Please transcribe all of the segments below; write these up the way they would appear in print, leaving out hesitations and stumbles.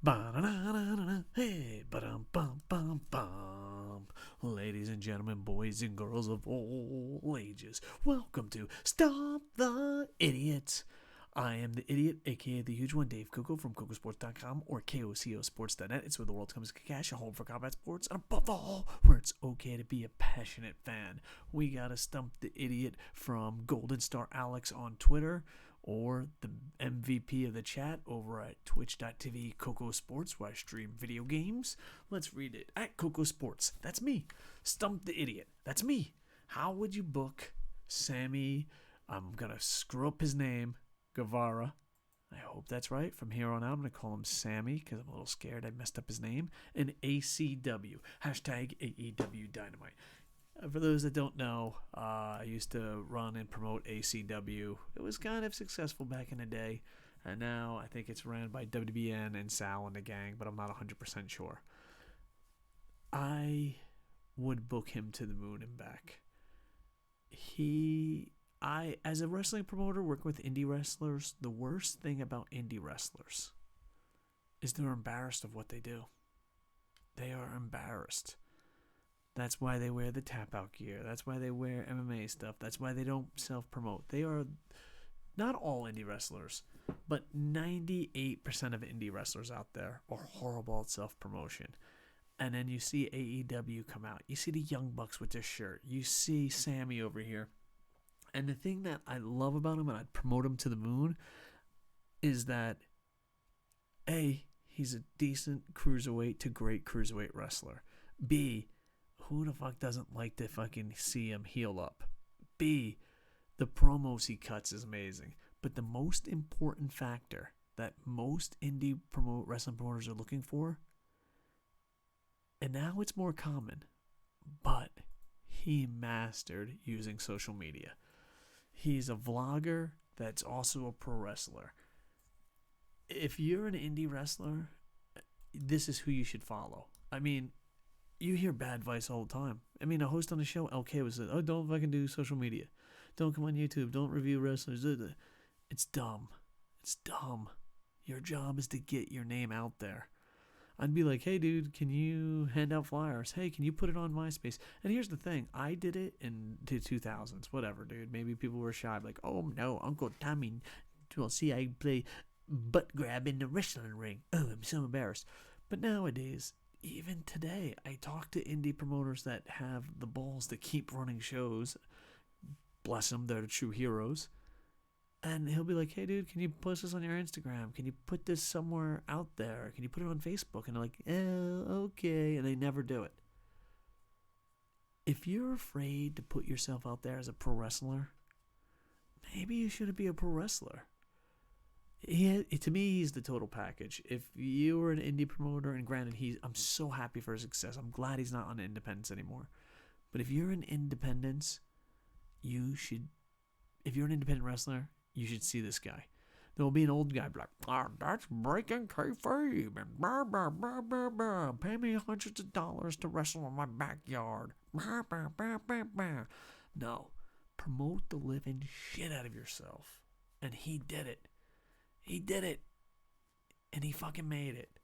Ba-da-da-da-da-da. Hey, ba-dum-bum-bum-bum. Ladies and gentlemen, boys and girls of all ages, welcome to Stump the Idiot. I am the idiot, aka the huge one, Dave Coco from KocoSports.com or KocoSports.net. It's where the world comes to cash, a home for combat sports, and above all, where it's okay to be a passionate fan. We gotta stump the idiot from Golden Star Alex on Twitter, or the MVP of the chat over at twitch.tv KocoSports, where I stream video games. Let's read it. At KocoSports, that's me. Stump the Idiot, that's me. How would you book Sammy, I'm gonna screw up his name, Guevara? I hope that's right. From here on out, I'm going to call him Sammy because I'm a little scared I messed up his name. And ACW. Hashtag AEW Dynamite. For those that don't know, I used to run and promote ACW. It was kind of successful back in the day. And now I think it's ran by WBN and Sal and the gang, but I'm not 100% sure. I would book him to the moon and back. As a wrestling promoter working with indie wrestlers, the worst thing about indie wrestlers is they're embarrassed of what they do. They are embarrassed. That's why they wear the tap-out gear. That's why they wear MMA stuff. That's why they don't self-promote. They are not all indie wrestlers, but 98% of indie wrestlers out there are horrible at self-promotion. And then you see AEW come out. You see the Young Bucks with their shirt. You see Sammy over here. And the thing that I love about him, and I'd promote him to the moon, is that A, he's a decent cruiserweight to great cruiserweight wrestler. B, who the fuck doesn't like to fucking see him heal up? B, the promos he cuts is amazing. But the most important factor that most indie wrestling promoters are looking for, and now it's more common, but he mastered using social media. He's a vlogger that's also a pro wrestler. If you're an indie wrestler, this is who you should follow. I mean, you hear bad advice all the time. I mean, a host on the show, LK, was like, oh, don't fucking do social media. Don't come on YouTube. Don't review wrestlers. It's dumb. It's dumb. Your job is to get your name out there. I'd be like, hey, dude, can you hand out flyers? Hey, can you put it on MySpace? And here's the thing. I did it in the 2000s. Whatever, dude. Maybe people were shy. Like, oh, no, Uncle Tommy. Well, see, I play butt grab in the wrestling ring. Oh, I'm so embarrassed. But nowadays, even today, I talk to indie promoters that have the balls to keep running shows. Bless them. They're the true heroes. And he'll be like, hey, dude, can you post this on your Instagram? Can you put this somewhere out there? Can you put it on Facebook? And they're like, okay. And they never do it. If you're afraid to put yourself out there as a pro wrestler, maybe you shouldn't be a pro wrestler. To me, he's the total package. If you were an indie promoter, and granted, I'm so happy for his success. I'm glad he's not on independence anymore. But if you're an independence, if you're an independent wrestler, you should see this guy. There will be an old guy like, that's breaking kayfabe, and blah, blah, blah, blah, blah. Pay me hundreds of dollars to wrestle in my backyard. Blah, blah, blah, blah, blah. No, promote the living shit out of yourself. And he did it. He did it. And he fucking made it.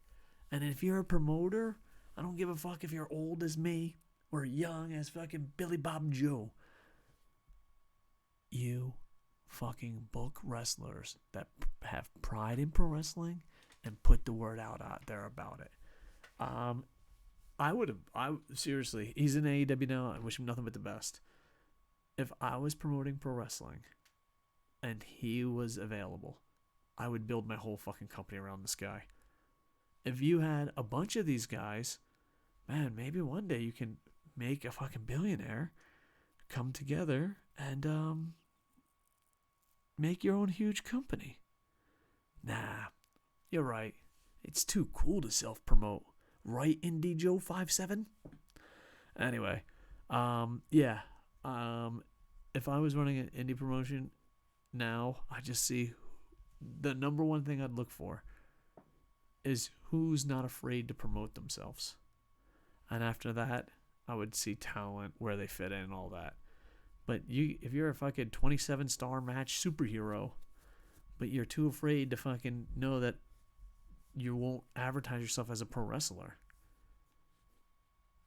And if you're a promoter, I don't give a fuck if you're old as me or young as fucking Billy Bob Joe. You fucking book wrestlers that have pride in pro wrestling and put the word out there about it. Seriously, he's in AEW now. I wish him nothing but the best. If I was promoting pro wrestling and he was available, I would build my whole fucking company around this guy. If you had a bunch of these guys, man, maybe one day you can make a fucking billionaire come together and make your own huge company. Nah, you're right. It's too cool to self-promote. Right, Indie Joe 57? Anyway, if I was running an indie promotion now, I just see the number one thing I'd look for is who's not afraid to promote themselves. And after that, I would see talent, where they fit in and all that. But if you're a fucking 27-star match superhero, but you're too afraid to fucking know that you won't advertise yourself as a pro wrestler.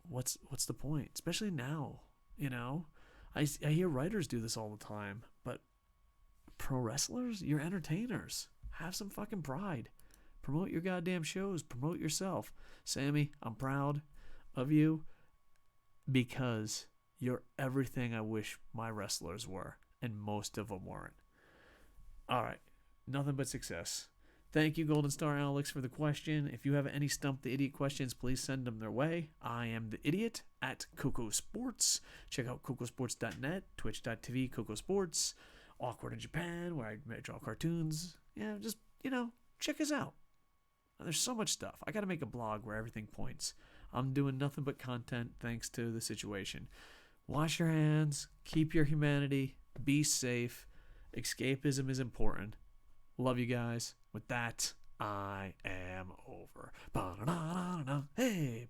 What's the point? Especially now, you know? I hear writers do this all the time, but pro wrestlers, you're entertainers. Have some fucking pride. Promote your goddamn shows. Promote yourself. Sammy, I'm proud of you because you're everything I wish my wrestlers were, and most of them weren't. All right. Nothing but success. Thank you, Golden Star Alex, for the question. If you have any Stump the Idiot questions, please send them their way. I am the Idiot at KocoSports. Check out KocoSports.net, twitch.tv, KocoSports, Awkward in Japan, where I draw cartoons. Yeah, just, check us out. There's so much stuff. I got to make a blog where everything points. I'm doing nothing but content thanks to the situation. Wash your hands. Keep your humanity. Be safe. Escapism is important. Love you guys. With that, I am over. Hey.